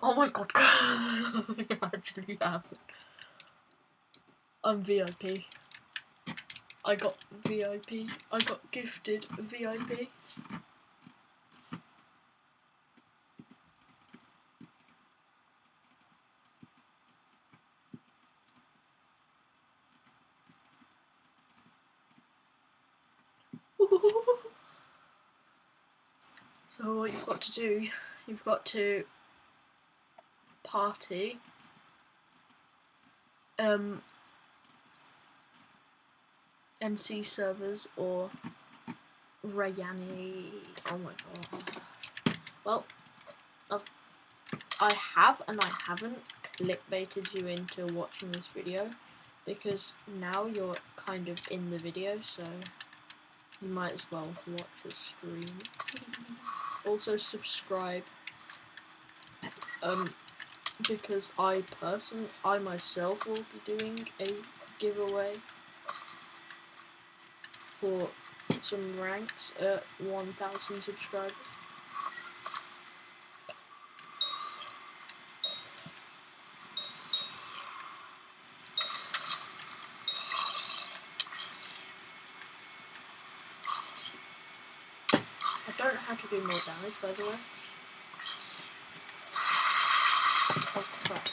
Oh my god, I actually haven't. I'm VIP. I got VIP. I got gifted VIP. So what you've got to do, you've got to party. MC servers or Rayani. Oh my god. Well, I have and I haven't clickbaited you into watching this video because now you're kind of in the video, so you might as well watch the stream. Also subscribe. Because I myself will be doing a giveaway for some ranks at 1,000 subscribers. I don't know how to do more damage, by the way. Oh crap.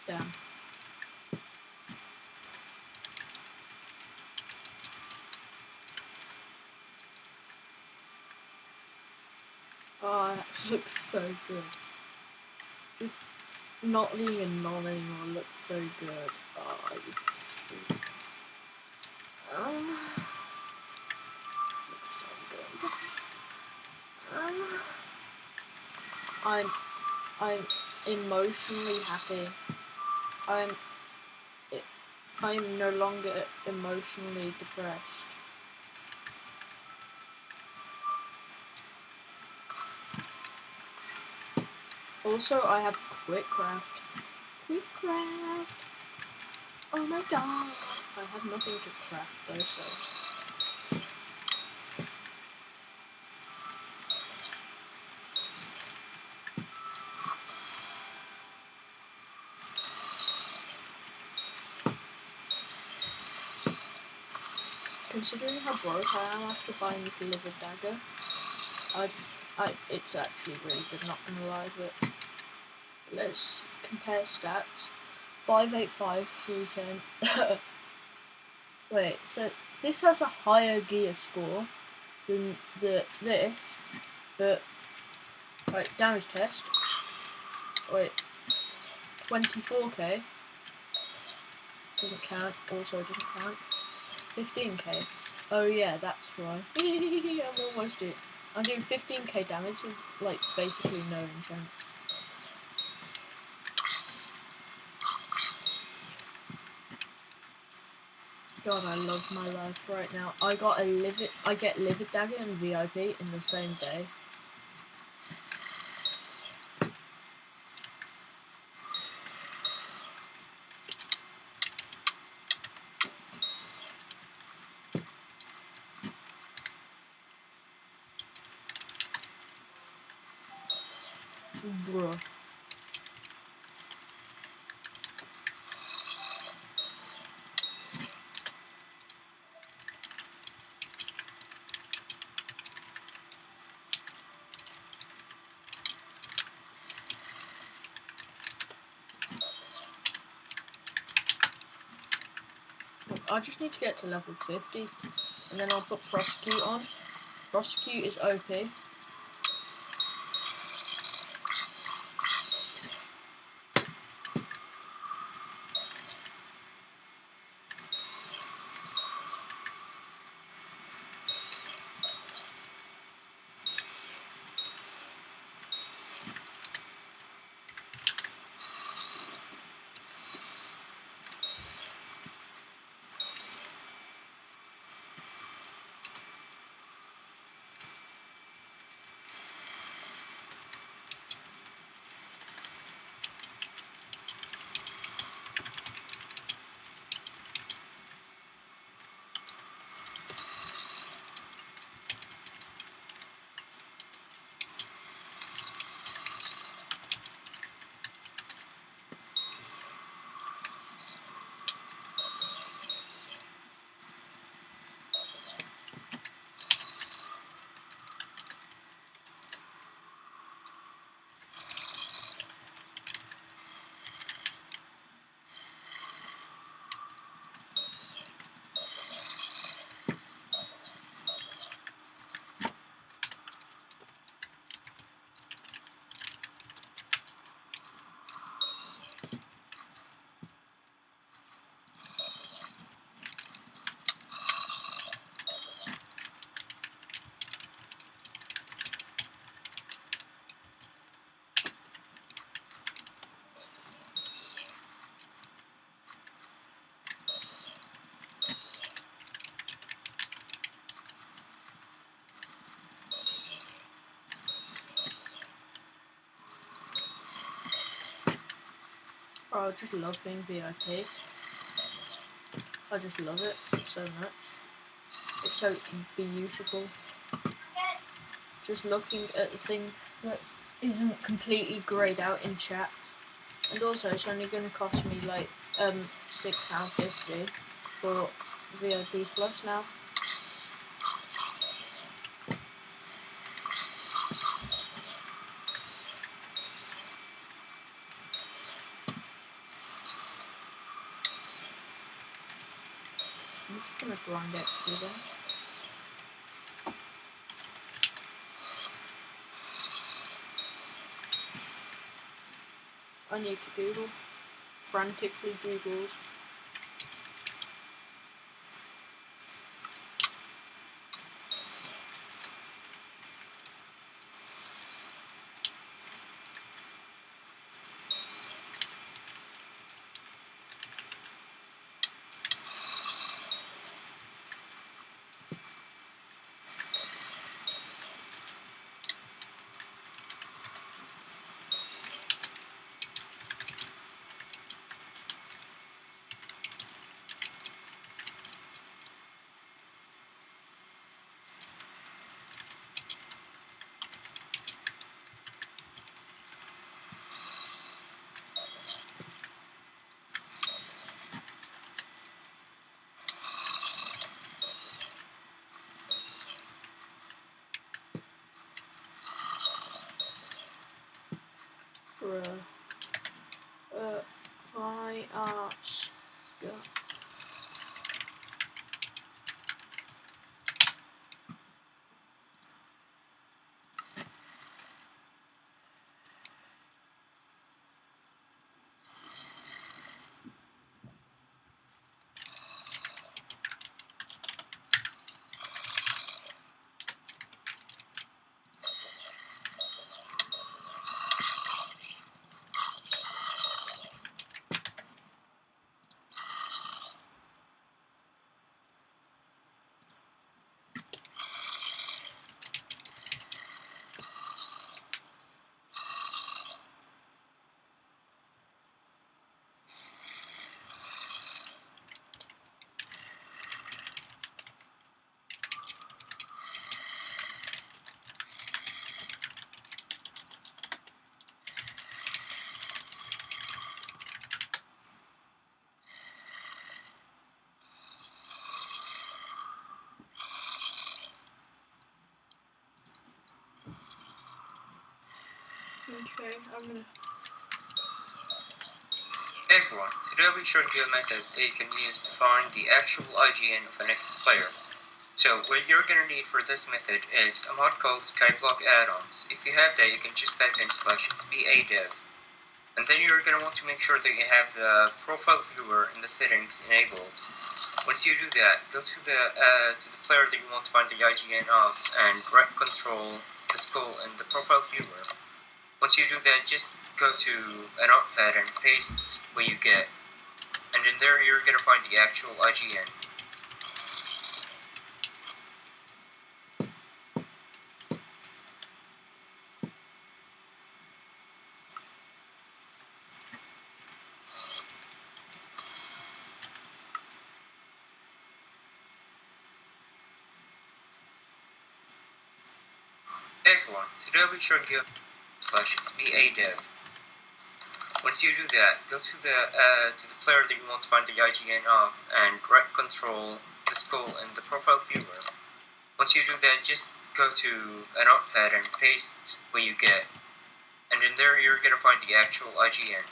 Damn. Oh, that looks so good. Just not being a non anymore looks so good. Oh, looks so good. I'm emotionally happy. I'm no longer emotionally depressed. Also, I have quick craft. Quick craft. Oh my god. I have nothing to craft though, so. Considering how broke I am after buying this liver dagger, it's actually really good, not gonna lie, but let's compare stats. 585, 310. Wait, so this has a higher gear score than this, but right, damage test. Wait, 24k doesn't count. Also doesn't count. 15k. Oh yeah, that's right. I'm almost it. I'm doing 15k damage with like basically no enchant. God, I love my life right now. I get livid dagger and VIP in the same day. Bruh. I just need to get to level 50, and then I'll put prosecute on. Prosecute is OP. Oh, I just love being VIP. I just love it so much. It's so beautiful. Just looking at the thing that isn't completely greyed out in chat. And also it's only going to cost me like £6.50 for VIP Plus now. I'm just going to grind it through them. I need to Google. Frantically Googles. My arts go. Okay, I'm gonna. Hey everyone, today I'll be showing you a method that you can use to find the actual IGN of an active player. So what you're going to need for this method is a mod called skyblock add-ons. If you have that, you can just type in /sbadev. And then you're going to want to make sure that you have the profile viewer and the settings enabled. Once you do that, go to the player that you want to find the IGN of and right control the skull and the profile viewer. Once you do that, just go to a notepad and paste what you get. And in there you're going to find the actual IGN. Hey everyone, today I'll be showing you /sbadev. Once you do that, go to the player that you want to find the IGN of and right control the skull and the profile viewer. Once you do that, just go to a notepad and paste what you get. And in there you're going to find the actual IGN.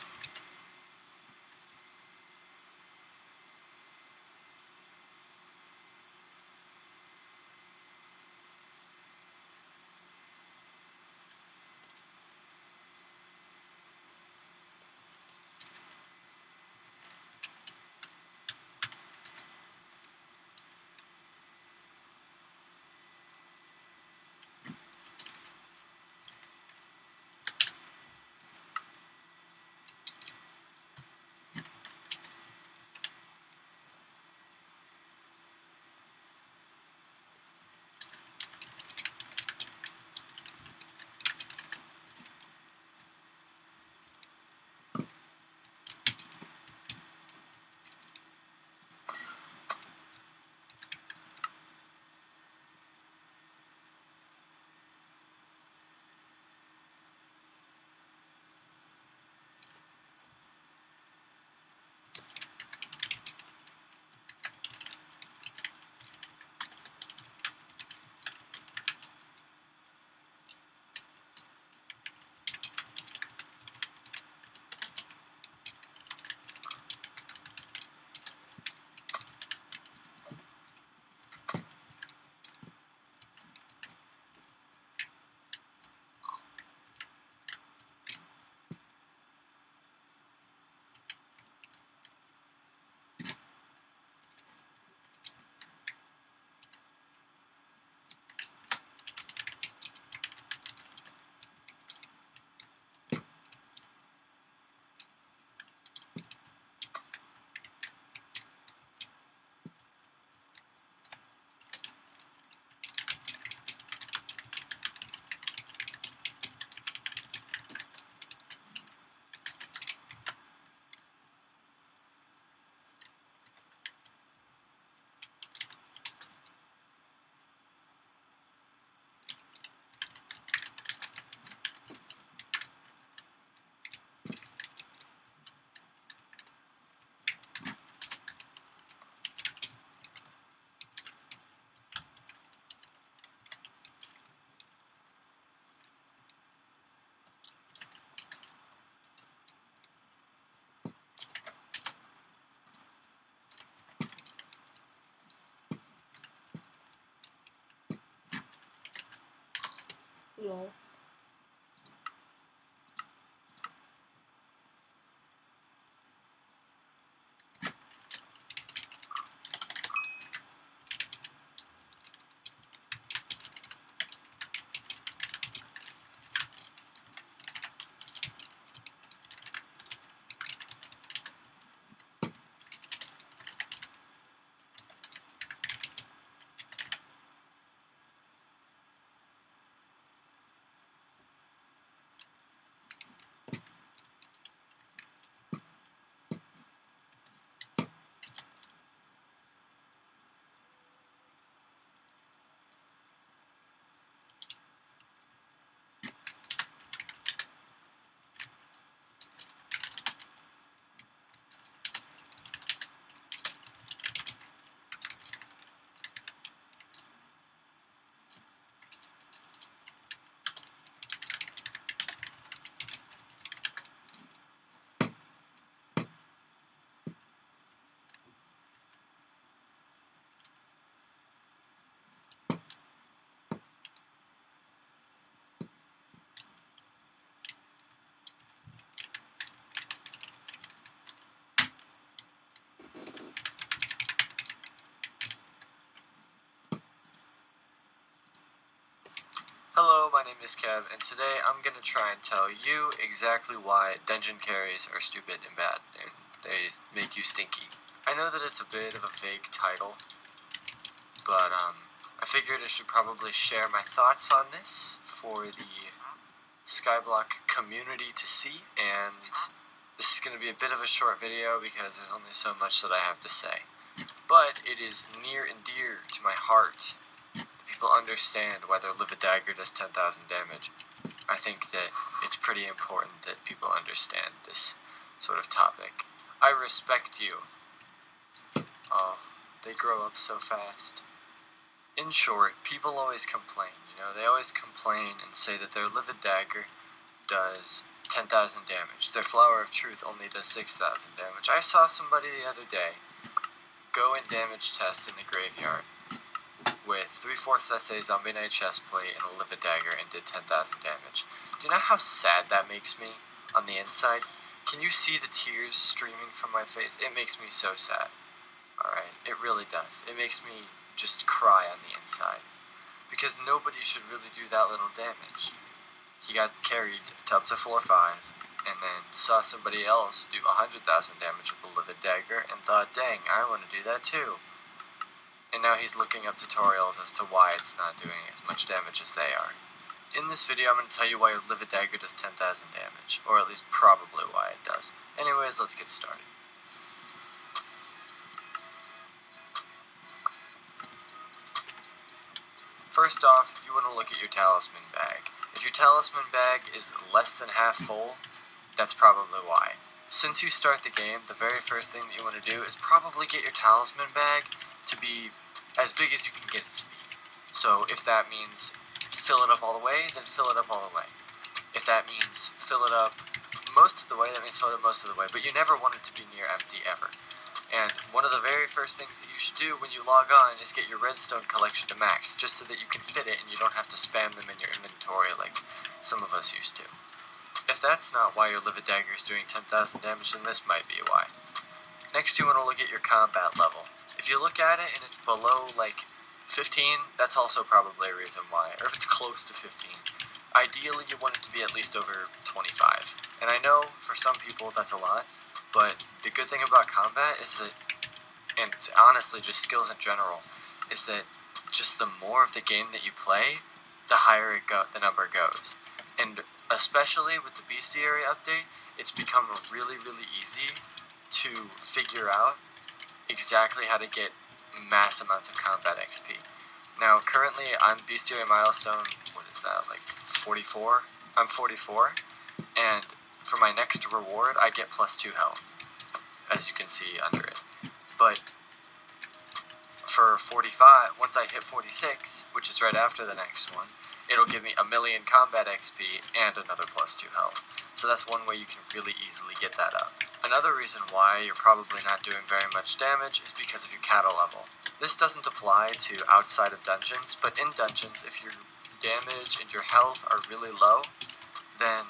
Lol. Hello, my name is Kev, and today I'm going to try and tell you exactly why dungeon carries are stupid and bad, and they make you stinky. I know that it's a bit of a vague title, but I figured I should probably share my thoughts on this for the skyblock community to see, and this is going to be a bit of a short video because there's only so much that I have to say. But it is near and dear to my heart. People understand why their live a dagger does 10,000 damage. I think that it's pretty important that people understand this sort of topic. I respect you. Oh, they grow up so fast. In short, people always complain, they always complain and say that their live a dagger does 10,000 damage. Their flower of truth only does 6,000 damage. I saw somebody the other day go and damage test in the graveyard with 3/4 SA Zombie Knight chestplate and a live a dagger and did 10,000 damage. Do you know how sad that makes me on the inside? Can you see the tears streaming from my face? It makes me so sad. Alright, it really does. It makes me just cry on the inside. Because nobody should really do that little damage. He got carried up to floor 5, and then saw somebody else do 100,000 damage with a live a dagger, and thought, dang, I want to do that too. And now he's looking up tutorials as to why it's not doing as much damage as they are. In this video, I'm going to tell you why your live a dagger does 10,000 damage, or at least probably why it does. Anyways, let's get started. First off, you want to look at your talisman bag. If your talisman bag is less than half full, that's probably why. Since you start the game, the very first thing that you want to do is probably get your talisman bag to be as big as you can get it to be. So if that means fill it up all the way, then fill it up all the way. If that means fill it up most of the way, that means fill it up most of the way. But you never want it to be near empty ever. And one of the very first things that you should do when you log on is get your redstone collection to max, just so that you can fit it and you don't have to spam them in your inventory like some of us used to. If that's not why your live a dagger is doing 10,000 damage, then this might be why. Next, you want to look at your combat level. If you look at it and it's below like 15, that's also probably a reason why. Or if it's close to 15. Ideally, you want it to be at least over 25. And I know for some people that's a lot, but the good thing about combat is that, and honestly just skills in general, is that just the more of the game that you play, the higher the number goes. And especially with the bestiary update, it's become really, really easy to figure out exactly how to get mass amounts of combat XP. Now, currently, I'm bestiary milestone, what is that, like 44? I'm 44, and for my next reward, I get +2 health, as you can see under it. But for 45, once I hit 46, which is right after the next one, it'll give me 1,000,000 combat XP and another +2 health. So that's one way you can really easily get that up. Another reason why you're probably not doing very much damage is because of your cattle level. This doesn't apply to outside of dungeons, but in dungeons, if your damage and your health are really low, then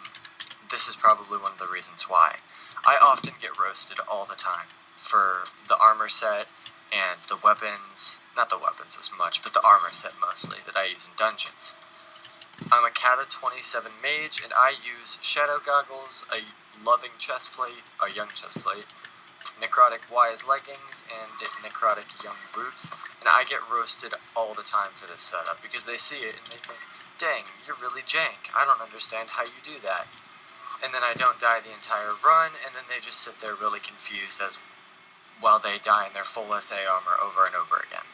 this is probably one of the reasons why. I often get roasted all the time for the armor set and the weapons, not the weapons as much, but the armor set mostly that I use in dungeons. I'm a Kata 27 mage, and I use shadow goggles, a loving chestplate, a young chestplate, necrotic wise leggings, and necrotic young boots, and I get roasted all the time for this setup, because they see it and they think, dang, you're really jank, I don't understand how you do that. And then I don't die the entire run, and then they just sit there really confused as while they die in their full SA armor over and over again.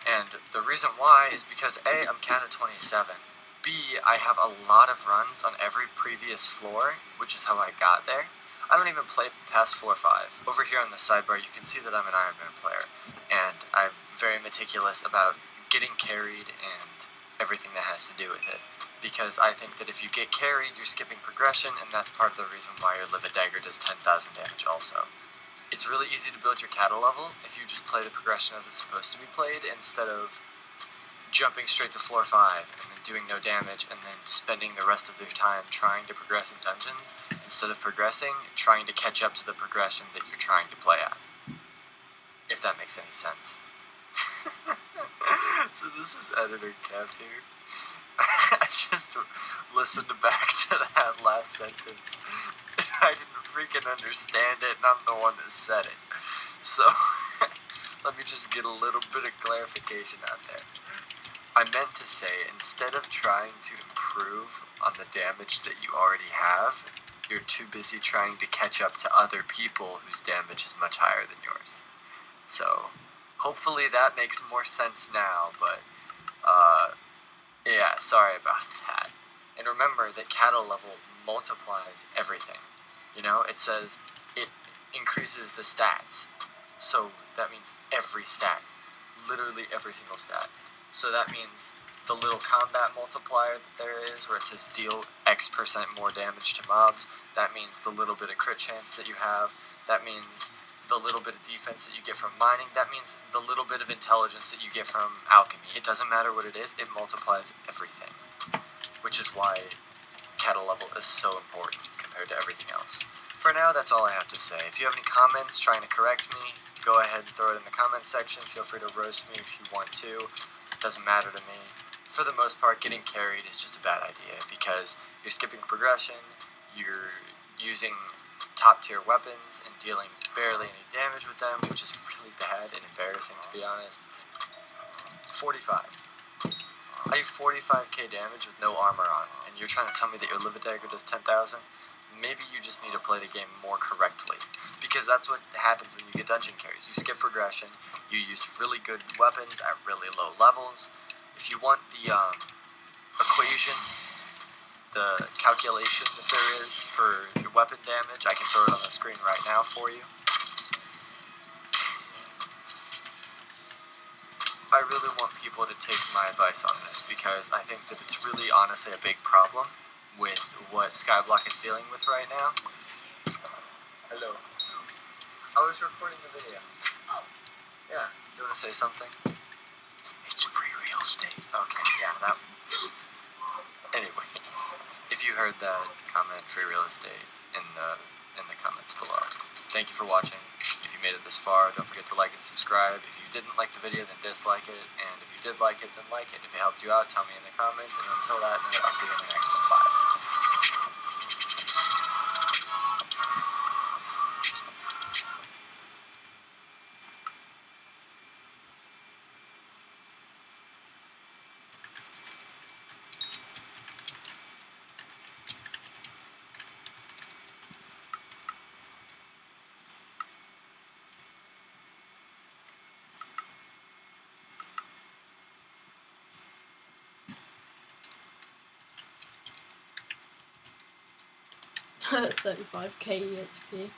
And the reason why is because A, I'm Kata 27, B, I have a lot of runs on every previous floor, which is how I got there. I don't even play past floor 5. Over here on the sidebar, you can see that I'm an Iron Man player, and I'm very meticulous about getting carried and everything that has to do with it. Because I think that if you get carried, you're skipping progression, and that's part of the reason why your live a dagger does 10,000 damage also. It's really easy to build your cattle level if you just play the progression as it's supposed to be played, instead of jumping straight to floor 5 and then doing no damage and then spending the rest of your time trying to progress in dungeons instead of progressing, trying to catch up to the progression that you're trying to play at. If that makes any sense. So this is Editor Kev here. I just listened back to that last sentence. I didn't freaking understand it, and I'm the one that said it. So, let me just get a little bit of clarification out there. I meant to say, instead of trying to improve on the damage that you already have, you're too busy trying to catch up to other people whose damage is much higher than yours. So, hopefully that makes more sense now, but, yeah, sorry about that. And remember that cattle level multiplies everything. You know, it says it increases the stats. So that means every stat. Literally every single stat. So that means the little combat multiplier that there is, where it says deal X% more damage to mobs. That means the little bit of crit chance that you have. That means the little bit of defense that you get from mining. That means the little bit of intelligence that you get from alchemy. It doesn't matter what it is, it multiplies everything. Which is why cattle level is so important compared to everything else. For now, that's all I have to say. If you have any comments trying to correct me, go ahead and throw it in the comments section. Feel free to roast me if you want to. It doesn't matter to me. For the most part, getting carried is just a bad idea because you're skipping progression, you're using top tier weapons and dealing barely any damage with them, which is really bad and embarrassing, to be honest. 45. I do 45k damage with no armor on, and you're trying to tell me that your Livid Dagger does 10,000? Maybe you just need to play the game more correctly, because that's what happens when you get dungeon carries. You skip progression, you use really good weapons at really low levels. If you want the equation, the calculation that there is for your weapon damage, I can throw it on the screen right now for you. I really want people to take my advice on this, because I think that it's really honestly a big problem with what Skyblock is dealing with right now. Hello. I was recording a video. Oh. Yeah. Do you want to say something? It's free real estate. Okay, yeah, that. Anyways, if you heard that, comment free real estate in the comments below. Thank you for watching. If you made it this far, don't forget to like and subscribe. If you didn't like the video, then dislike it. And if you did like it, then like it. If it helped you out, tell me in the comments. And until that, I'll see you in the next one. Bye. $35k HP.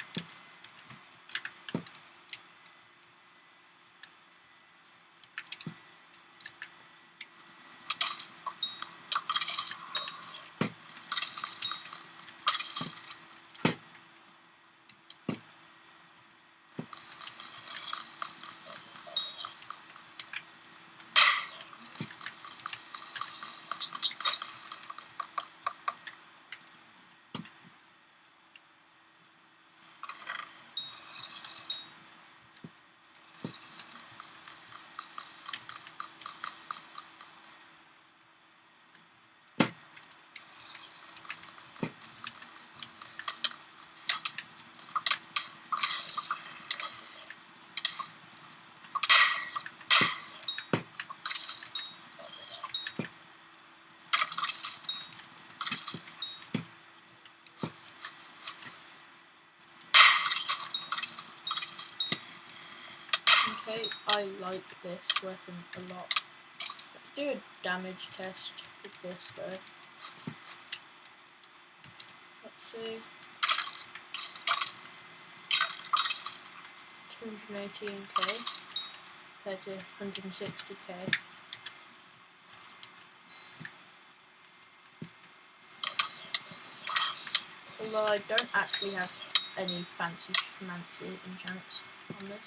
Okay, I like this weapon a lot. Let's do a damage test with this though. Let's see. 218k compared to 160k. Although I don't actually have any fancy schmancy enchants on this.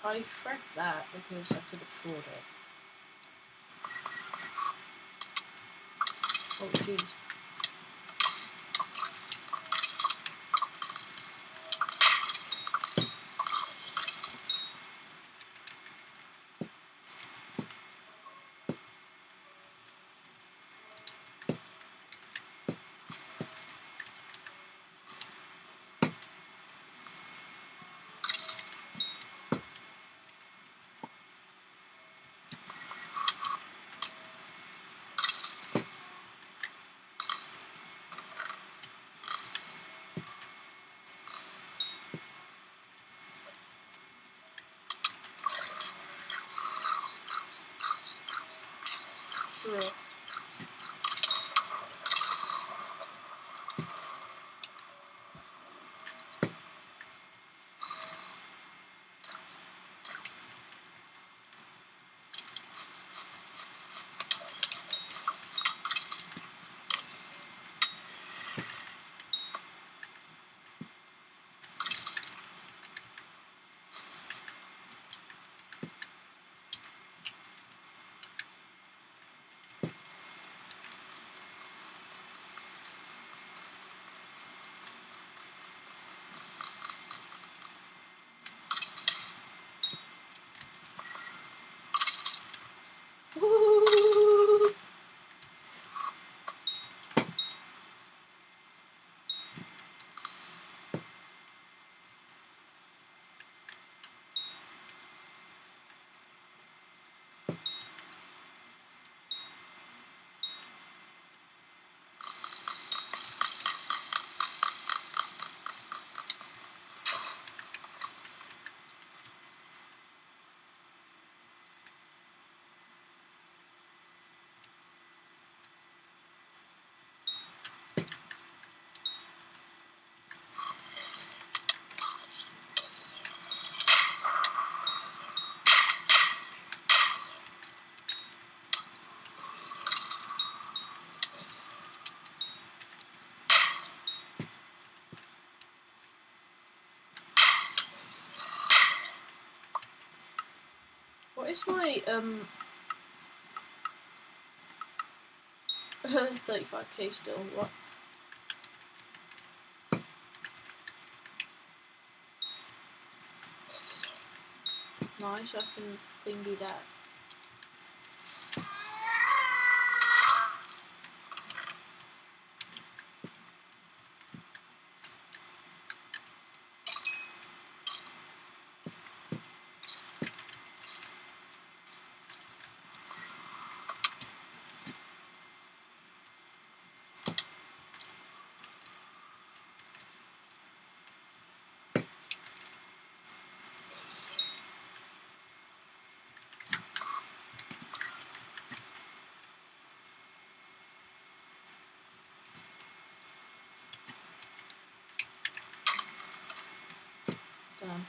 I read that because I could afford it. Oh jeez. Sure. Ooh. What is my 35k still? What? Nice, I can thingy that. Done.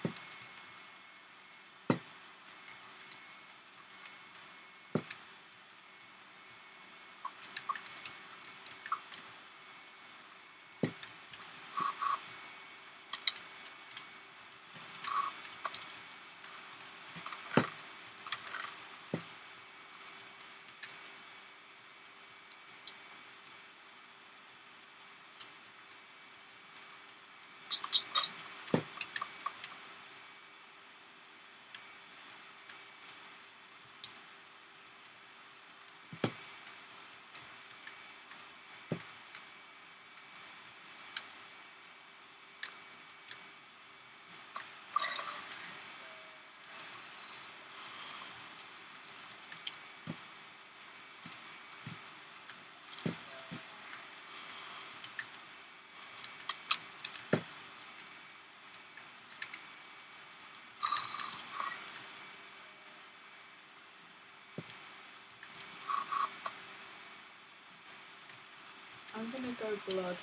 I'm gonna go blood.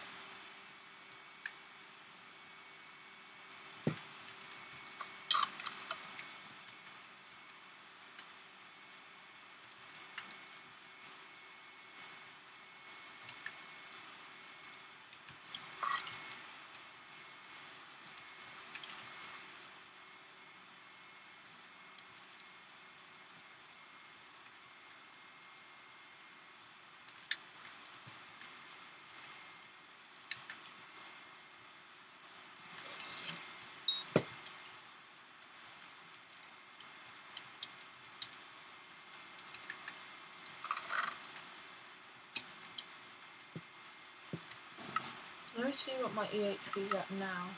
see what my EHP is at now.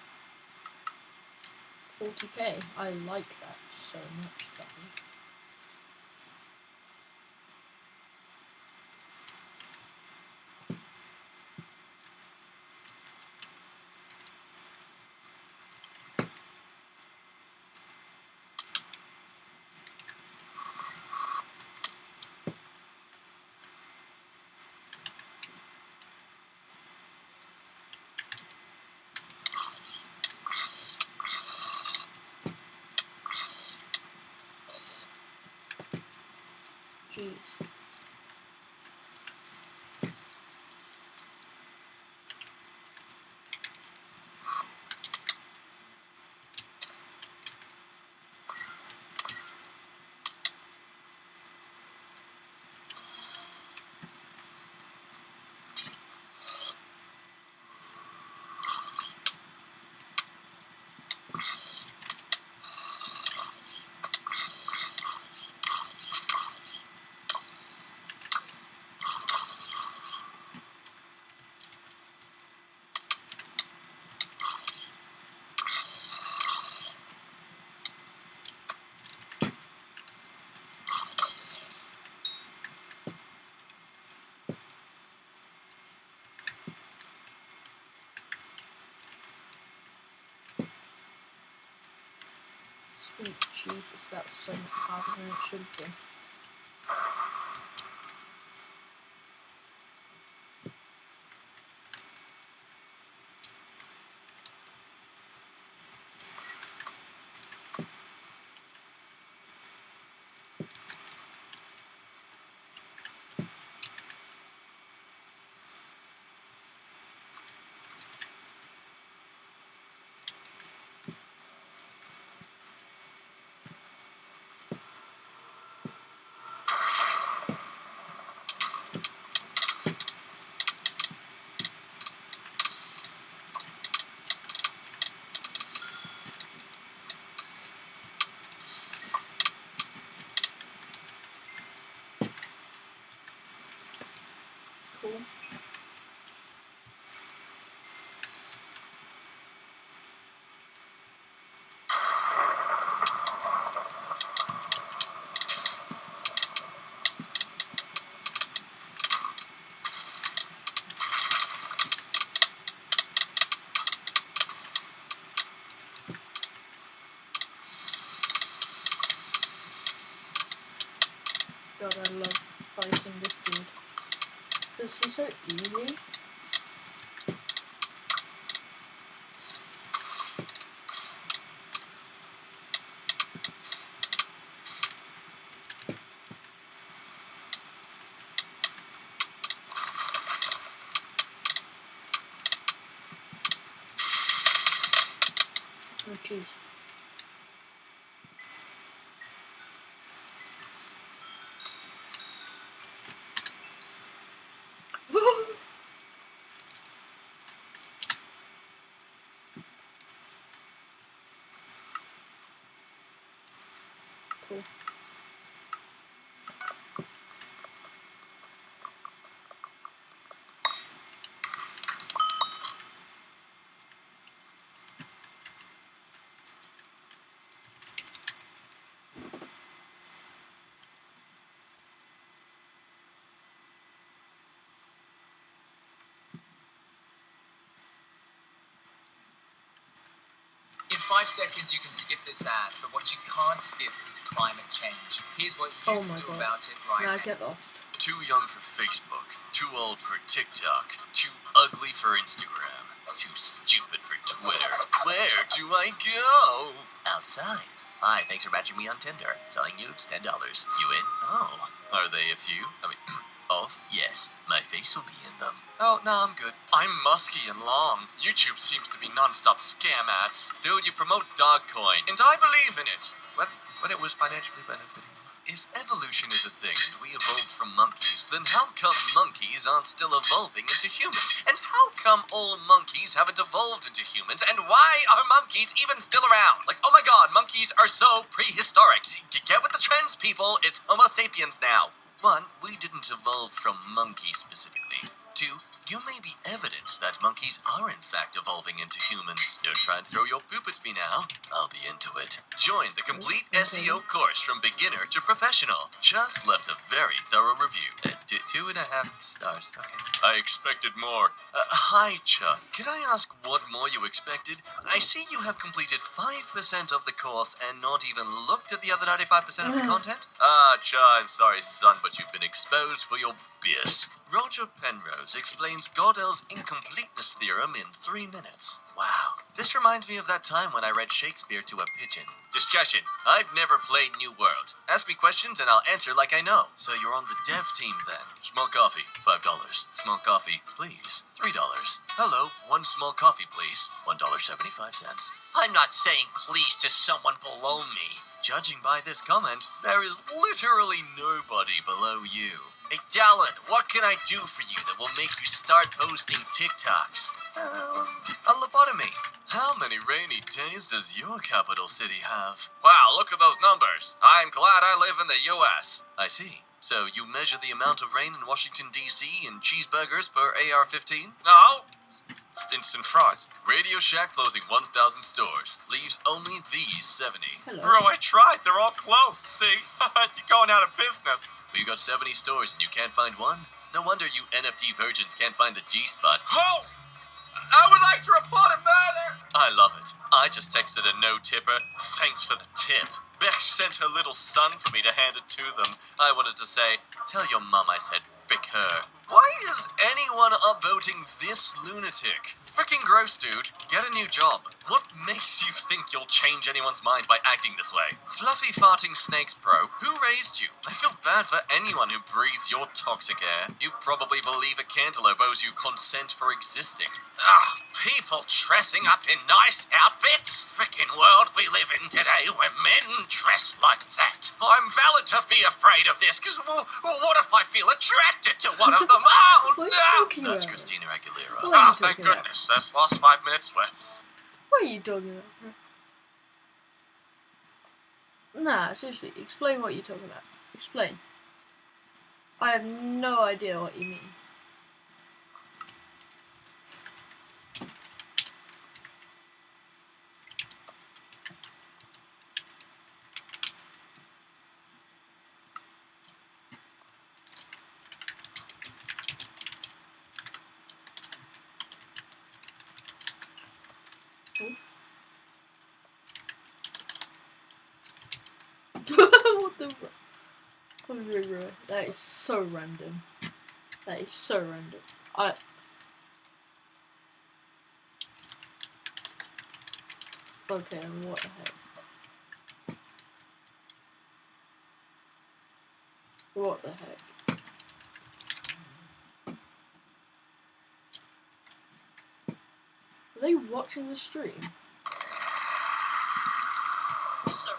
40k. I like that so much, Daddy. Jeez. Sweet Jesus, that was so much harder than it should have been. Cool. God, I love fighting this dude. This was so easy. Oh jeez. Cool. In 5 seconds, you can skip this ad, but what you can't skip is climate change. Here's what you Oh can my do God. about it right Now I now. get lost. Too young for Facebook, too old for TikTok, too ugly for Instagram, too stupid for Twitter. Where do I go? Outside. Hi, thanks for matching me on Tinder. Selling nudes, $10. You in? Oh, are they a few? Of? Yes, my face will be in them. Oh, no, I'm good. I'm musky and long. YouTube seems to be non-stop scam ads. Dude, you promote Dogcoin, and I believe in it. When it was financially benefiting. If evolution is a thing and we evolved from monkeys, then how come monkeys aren't still evolving into humans? And how come all monkeys haven't evolved into humans? And why are monkeys even still around? Like, oh my god, monkeys are so prehistoric. Get with the trends, people. It's Homo sapiens now. 1, we didn't evolve from monkeys specifically. 2, You may be evidence that monkeys are in fact evolving into humans. Don't try and throw your poop at me now. I'll be into it. Join the complete SEO course from beginner to professional. Just left a very thorough review. 2.5 stars. Okay. I expected more. Hi, Chuck. Can I ask what more you expected? I see you have completed 5% of the course and not even looked at the other 95% of the content. Chuck, I'm sorry, son, but you've been exposed for your BS. Roger Penrose explains Gödel's incompleteness theorem in 3 minutes. Wow. This reminds me of that time when I read Shakespeare to a pigeon. Discussion. I've never played New World. Ask me questions and I'll answer like I know. So you're on the dev team then. Small coffee, $5. Small coffee, please, $3. Hello, 1 small coffee, please, $1.75. I'm not saying please to someone below me. Judging by this comment, there is literally nobody below you. Hey, Dallin, what can I do for you that will make you start posting TikToks? A lobotomy. How many rainy days does your capital city have? Wow, look at those numbers. I'm glad I live in the U.S. I see. So you measure the amount of rain in Washington, D.C. in cheeseburgers per AR-15? No. Instant fries. Radio Shack closing 1,000 stores. Leaves only these 70. Hello. Bro, I tried. They're all closed, see? You're going out of business. We've got 70 stores and you can't find one? No wonder you NFT virgins can't find the G-spot. Oh! I would like to report a murder! I love it. I just texted a no-tipper. Thanks for the tip. Beck sent her little son for me to hand it to them. I wanted to say, tell your mom I said frick her. Why is anyone upvoting this lunatic? Frickin' gross, dude. Get a new job. What makes you think you'll change anyone's mind by acting this way? Fluffy farting snakes, bro. Who raised you? I feel bad for anyone who breathes your toxic air. You probably believe a cantaloupe owes you consent for existing. People dressing up in nice outfits? Frickin' world we live in today where men dress like that. I'm valid to be afraid of this, because what if I feel attracted to one of them? Oh, What are you no! talking That's about? Christina Aguilera. What are you Thank talking about? goodness. This last 5 minutes were... What are you talking about? Nah, seriously, explain what you're talking about. Explain. I have no idea what you mean. What the fuck? That is so random. That is so random. Okay, and what the heck? What the heck? Are they watching the stream? So,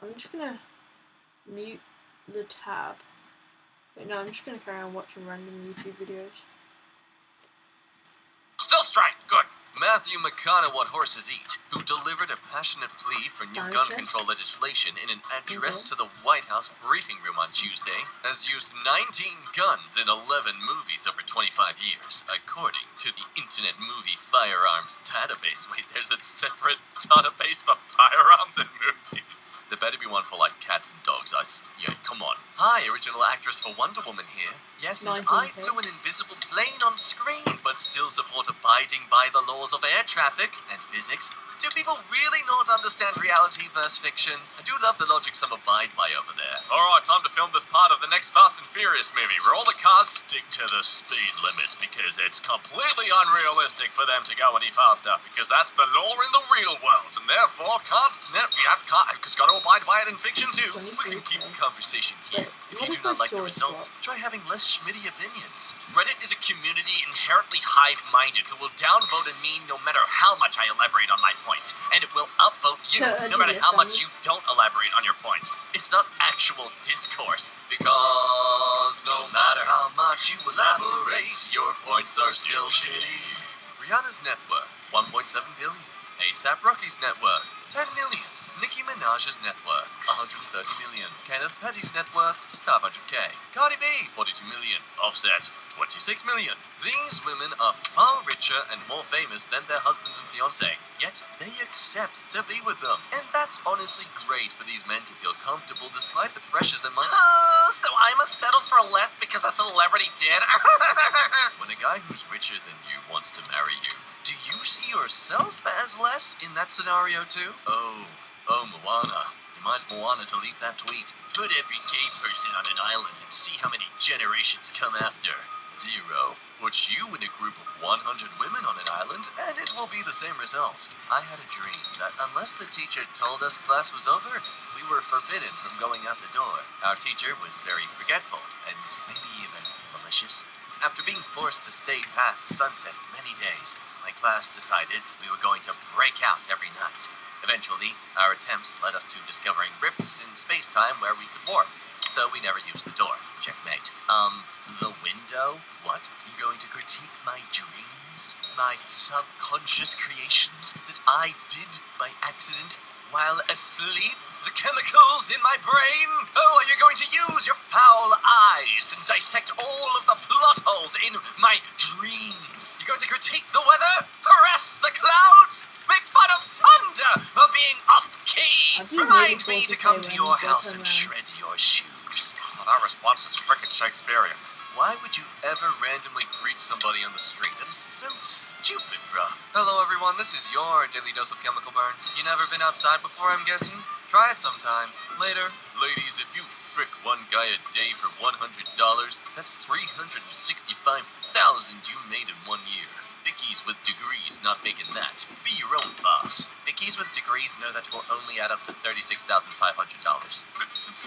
I'm just gonna mute the tab. Wait, no, I'm just gonna carry on watching random YouTube videos. Still strike, good. Matthew McConaughey, What Horses Eat, who delivered a passionate plea for new gun control legislation in an address to the White House briefing room on Tuesday, has used 19 guns in 11 movies over 25 years, according to the Internet Movie Firearms Database. Wait, there's a separate database for firearms and movies? There better be one for, like, cats and dogs. Yeah, come on. Hi, original actress for Wonder Woman here. Yes, and I flew an invisible plane on screen, but still support abiding by the laws of air traffic and physics. Do people really not understand reality versus fiction? I do love the logic some abide by over there. Alright, time to film this part of the next Fast and Furious movie, where all the cars stick to the speed limit, because it's completely unrealistic for them to go any faster, because that's the law in the real world, and therefore because got to abide by it in fiction too. We can keep the conversation here. If you do not like the results, try having less schmitty opinions. Reddit is a community inherently hive-minded who will downvote a meme no matter how much I elaborate on my points, and it will upvote you no matter how much you don't elaborate on your points. It's not actual discourse, because no matter how much you elaborate, your points are still shitty. Rihanna's net worth, 1.7 billion. ASAP Rocky's net worth, 10 million. Nicki Minaj's net worth, 130 million. Kenneth Petty's net worth, 500k. Cardi B, 42 million. Offset, 26 million. These women are far richer and more famous than their husbands and fiancé, yet they accept to be with them. And that's honestly great for these men to feel comfortable despite the pressures that might... So I must settle for less because a celebrity did? When a guy who's richer than you wants to marry you, do you see yourself as less in that scenario too? Oh, Moana. Reminds Moana to leave that tweet. Put every gay person on an island and see how many generations come after. 0. Put you in a group of 100 women on an island, and it will be the same result. I had a dream that unless the teacher told us class was over, we were forbidden from going out the door. Our teacher was very forgetful, and maybe even malicious. After being forced to stay past sunset many days, my class decided we were going to break out every night. Eventually, our attempts led us to discovering rifts in space-time where we could warp, so we never used the door. Checkmate. The window? What? You going to critique my dreams? My subconscious creations that I did by accident while asleep? The chemicals in my brain? Oh, are you going to use your foul eyes and dissect all of the plot holes in my dreams? You going to critique the weather? Harass the clouds? Make fun of thunder for being off-key? Remind me to come to your house and shred your shoes. Well, that response is frickin' Shakespearean. Why would you ever randomly greet somebody on the street? That is so stupid, bruh. Hello, everyone. This is your daily dose of chemical burn. You never been outside before, I'm guessing? Try it sometime. Later. Ladies, if you frick one guy a day for $100, that's $365,000 you made in 1 year. Bickies with degrees not making that. Be your own boss. Bickies with degrees know that will only add up to $36,500.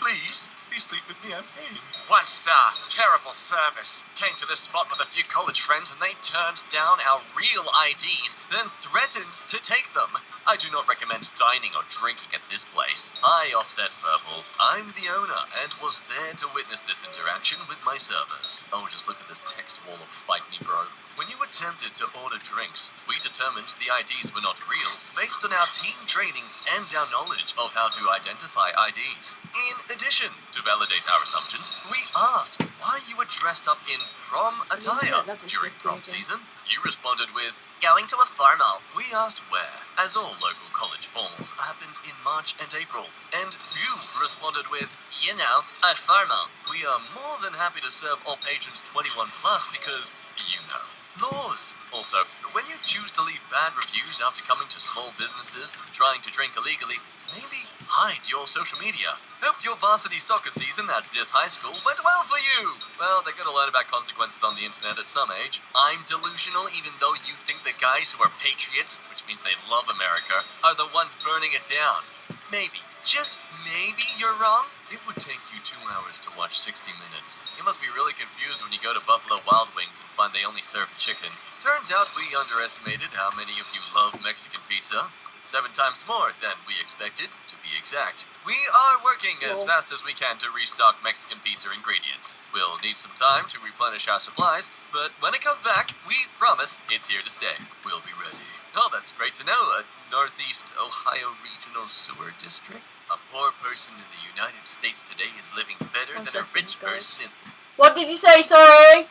Please sleep with me, I'm paying. Once, terrible service. Came to this spot with a few college friends and they turned down our real IDs, Then threatened to take them. I do not recommend dining or drinking at this place. I offset purple. I'm the owner and was there to witness this interaction with my servers. Oh, just look at this text wall of fight me, bro. When you attempted to order drinks, we determined the IDs were not real based on our team training and our knowledge of how to identify IDs. In addition, to validate our assumptions, we asked why you were dressed up in prom attire during prom season. You responded with, going to a formal. We asked where, as all local college formals happened in March and April. And you responded with, you know, a formal. We are more than happy to serve all patrons 21 plus because, you know, laws. Also, when you choose to leave bad reviews after coming to small businesses and trying to drink illegally, maybe hide your social media. Hope your varsity soccer season at this high school went well for you. Well, they're gonna learn about consequences on the internet at some age. I'm delusional even though you think the guys who are patriots, which means they love America, are the ones burning it down. Maybe, just maybe you're wrong. It would take you 2 hours to watch 60 Minutes. You must be really confused when you go to Buffalo Wild Wings and find they only serve chicken. Turns out we underestimated how many of you love Mexican pizza. 7 times more than we expected, to be exact. We are working as fast as we can to restock Mexican pizza ingredients. We'll need some time to replenish our supplies, but when it comes back, we promise it's here to stay. We'll be ready. Oh, that's great to know. Northeast Ohio Regional Sewer District. A poor person in the United States today is living better than a rich person in... What did you say, sorry?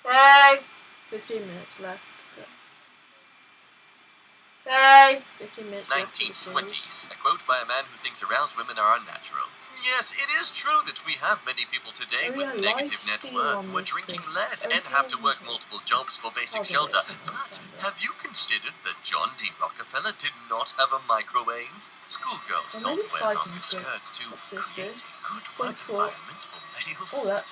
Hey! 15 minutes left. Hey! 15 minutes left. 1920s. A quote by a man who thinks aroused women are unnatural. Yes, it is true that we have many people today with negative net worth who are drinking lead and have to work multiple jobs for basic shelter. But have you considered that John D. Rockefeller did not have a microwave? Schoolgirls told to wear longer skirts to create a good work environment for male staff.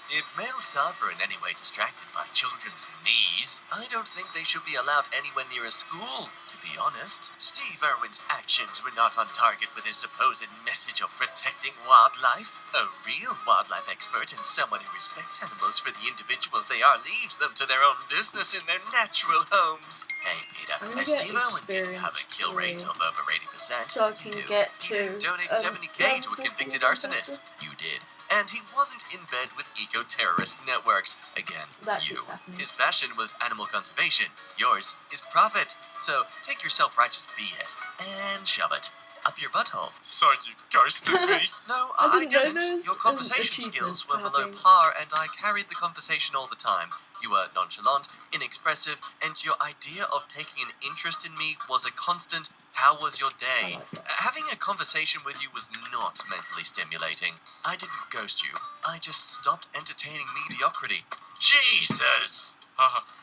If male staff are in any way distracted by children's knees, I don't think they should be allowed anywhere near a school, to be honest. Steve Irwin's actions were not on target with his supposed message of protecting wildlife. A real wildlife expert and someone who respects animals for the individuals they are leaves them to their own business in their natural homes. Hey, Peter, Steve Irwin didn't have a kill rate of over 80%. So I can get you didn't donate 70k to a convicted arsonist. You did. and he wasn't in bed with eco-terrorist networks. Again, That you. keeps happening. His passion was animal conservation. Yours is profit. So take your self-righteous BS and shove it up your butthole. So you ghosted me? No, I didn't know didn't. there was Your an conversation achievement skills were for below having- par, and I carried the conversation all the time. You were nonchalant, inexpressive, and your idea of taking an interest in me was a constant, how was your day? I like that. Having a conversation with you was not mentally stimulating. I didn't ghost you. I just stopped entertaining mediocrity. Jesus!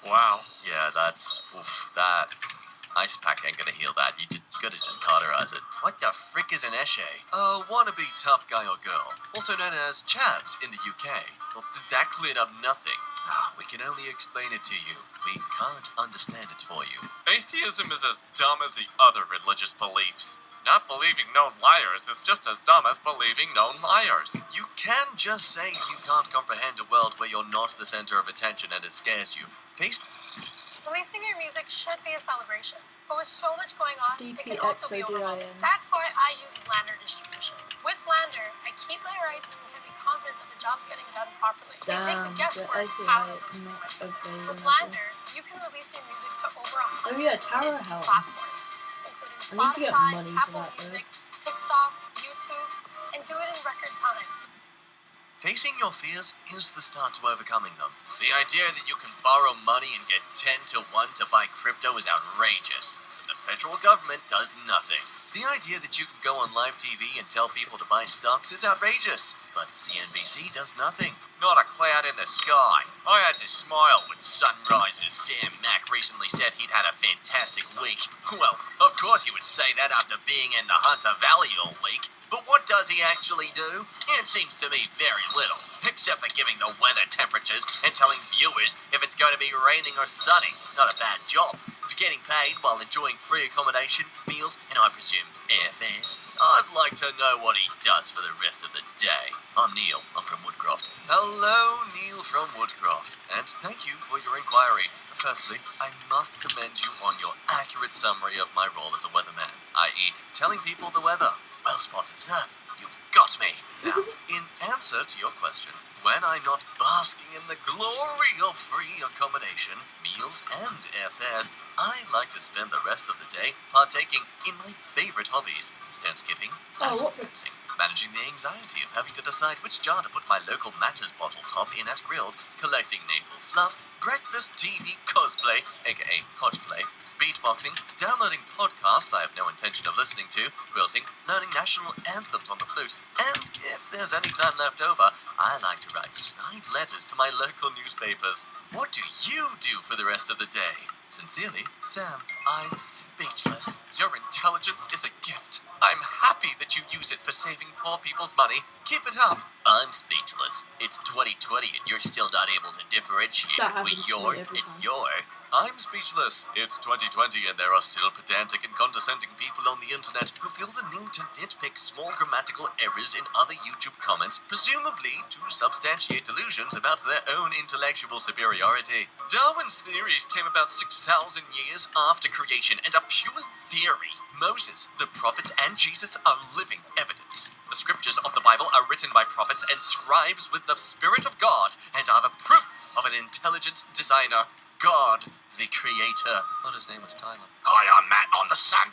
Wow. Yeah, that's... oof, that... Ice pack ain't gonna heal that. You gotta just cauterize it. What the frick is an esche? A wannabe tough guy or girl, also known as chavs in the UK. Well, that cleared up nothing. We can only explain it to you. We can't understand it for you. Atheism is as dumb as the other religious beliefs. Not believing known liars is just as dumb as believing known liars. You can just say you can't comprehend a world where you're not the center of attention and it scares you. Face... Releasing your music should be a celebration, but with so much going on, it can DPX also be overwhelming. That's why I use Lander distribution. With Lander, I keep my rights and can be confident that the job's getting done properly. They take the guesswork out of releasing my music. With Lander, you can release your music to over 100 yeah, Tower different Helm. platforms, including I need to get Spotify, money for Apple that, though. Music, TikTok, YouTube, and do it in record time. Facing your fears is the start to overcoming them. The idea that you can borrow money and get 10 to 1 to buy crypto is outrageous. The federal government does nothing. The idea that you can go on live TV and tell people to buy stocks is outrageous. But CNBC does nothing. Not a cloud in the sky. I had to smile when sunrises. Sam Mack recently said he'd had a fantastic week. Well, of course he would say that after being in the Hunter Valley all week. But what does he actually do? It seems to me very little, except for giving the weather temperatures and telling viewers if it's going to be raining or sunny. Not a bad job. Getting paid while enjoying free accommodation, meals, and I presume airfares. I'd like to know what he does for the rest of the day. I'm Neil. I'm from Woodcroft. Hello, Neil from Woodcroft. And thank you for your inquiry. Firstly, I must commend you on your accurate summary of my role as a weatherman, i.e. telling people the weather. Well spotted, sir. You got me. Now, in answer to your question, when I'm not basking in the glory of free accommodation, meals, and airfares, I like to spend the rest of the day partaking in my favorite hobbies: stand skipping, lasso dancing, managing the anxiety of having to decide which jar to put my local Matters bottle top in at Grilled, collecting naval fluff, breakfast TV cosplay, aka cosplay, beatboxing, downloading podcasts I have no intention of listening to, quilting, learning national anthems on the flute, and if there's any time left over, I like to write snide letters to my local newspapers. What do you do for the rest of the day? Sincerely, Sam. I'm speechless. Your intelligence is a gift. I'm happy that you use it for saving poor people's money. Keep it up. I'm speechless. It's 2020 and you're still not able to differentiate That between happens to your me every and time. your. I'm speechless. It's 2020 and there are still pedantic and condescending people on the internet who feel the need to nitpick small grammatical errors in other YouTube comments, presumably to substantiate delusions about their own intellectual superiority. Darwin's theories came about 6,000 years after creation and are pure theory. Moses, the prophets, and Jesus are living evidence. The scriptures of the Bible are written by prophets and scribes with the Spirit of God and are the proof of an intelligent designer. God, the creator. I thought his name was Tyler. Hi, I'm Matt on the sun.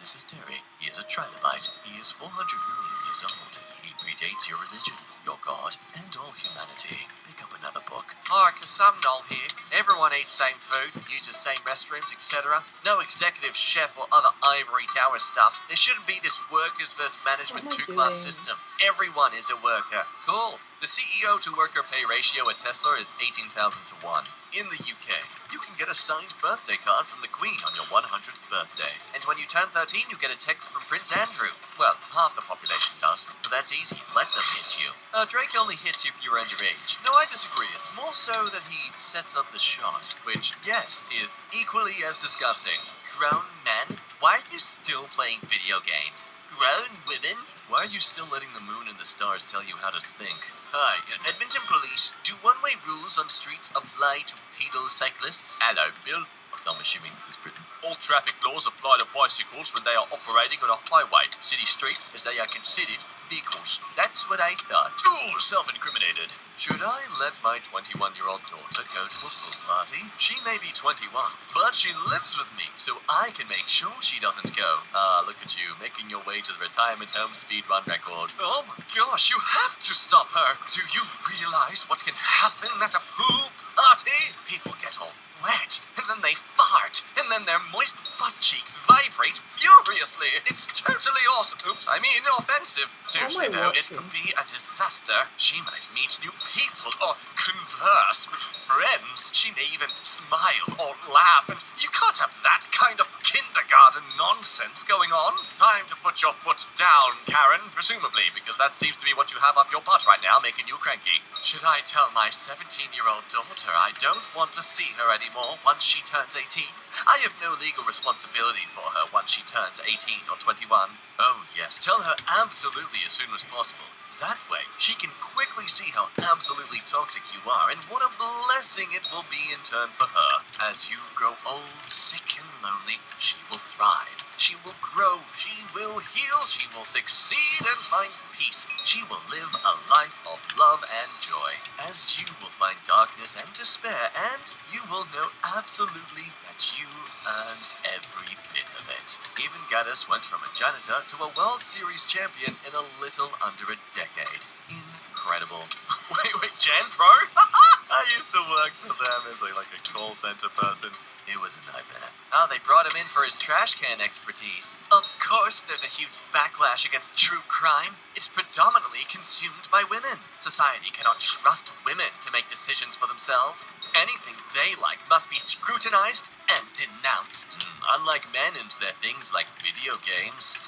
This is Terry. He is a trilobite. He is 400 million years old. He predates your religion, your God, and all humanity. Pick up another book. Hi, Kasumnol here. Everyone eats same food, uses same restrooms, etc. No executive chef or other ivory tower stuff. There shouldn't be this workers versus management What am I two-class doing? system. Everyone is a worker. Cool. The CEO to worker pay ratio at Tesla is 18,000 to 1. In the UK, you can get a signed birthday card from the Queen on your 100th birthday. And when you turn 13, you get a text from Prince Andrew. Well, half the population does, but that's easy. Let them hit you. Drake only hits you if you're underage. No, I disagree. It's more so that he sets up the shot, which, yes, is equally as disgusting. Grown men? Why are you still playing video games? Grown women? Why are you still letting the moon and the stars tell you how to think? Hi, Edmonton Police. Do one-way rules on streets apply to pedal cyclists? Hello, Bill. I'm assuming this is Britain. All traffic laws apply to bicycles when they are operating on a highway, city street, as they are considered vehicles. That's what I thought. Ooh, self-incriminated. Should I let my 21-year-old daughter go to a pool party? She may be 21, but she lives with me, so I can make sure she doesn't go. Look at you, making your way to the retirement home speedrun record. Oh my gosh, you have to stop her! Do you realize what can happen at a pool party? People get all wet, and then they fart, and then their moist butt cheeks vibrate furiously. It's totally awesome. Oops, I mean offensive. Seriously though, it could be a disaster. She might meet new people or converse with friends. She may even smile or laugh, and you can't have that kind of kindergarten nonsense going on. Time to put your foot down, Karen, presumably, because that seems to be what you have up your butt right now, making you cranky. Should I tell my 17-year-old daughter I don't want to see her anymore once she turns 18? I have no legal responsibility for her once she turns 18 or 21. Oh yes, tell her absolutely as soon as possible. That way, she can quickly see how absolutely toxic you are and what a blessing it will be in turn for her. As you grow old, sick and lonely, she will thrive. She will grow, she will heal, she will succeed and find peace. She will live a life of love and joy. As you will find darkness and despair, and you will know absolutely that you earned every bit of it. Even Gaddis went from a janitor to a World Series champion in a little under a decade. Incredible. Wait, Jan Pro? I used to work for them as like a call center person. It was a nightmare. Oh, they brought him in for his trash can expertise. Of course, there's a huge backlash against true crime. It's predominantly consumed by women. Society cannot trust women to make decisions for themselves. Anything they like must be scrutinized and denounced. Unlike men and their things like video games,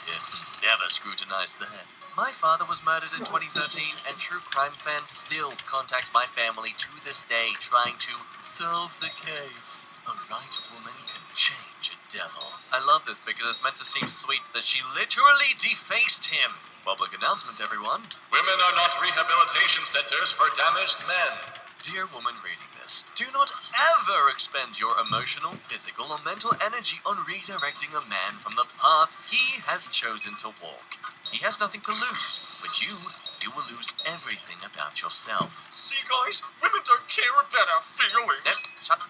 never scrutinized that. My father was murdered in 2013, and true crime fans still contact my family to this day trying to solve the case. A right woman can change a devil. I love this because it's meant to seem sweet that she literally defaced him. Public announcement, everyone. Women are not rehabilitation centers for damaged men. Dear woman reading this, do not ever expend your emotional, physical, or mental energy on redirecting a man from the path he has chosen to walk. He has nothing to lose, but you will lose everything about yourself. See, guys, women don't care about our feelings. No,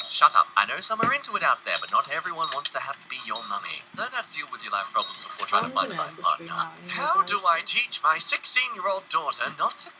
shut up. I know some are into it out there, but not everyone wants to have to be your mummy. Learn how to deal with your life problems before trying to find a life partner. How do I teach my 16-year-old daughter not to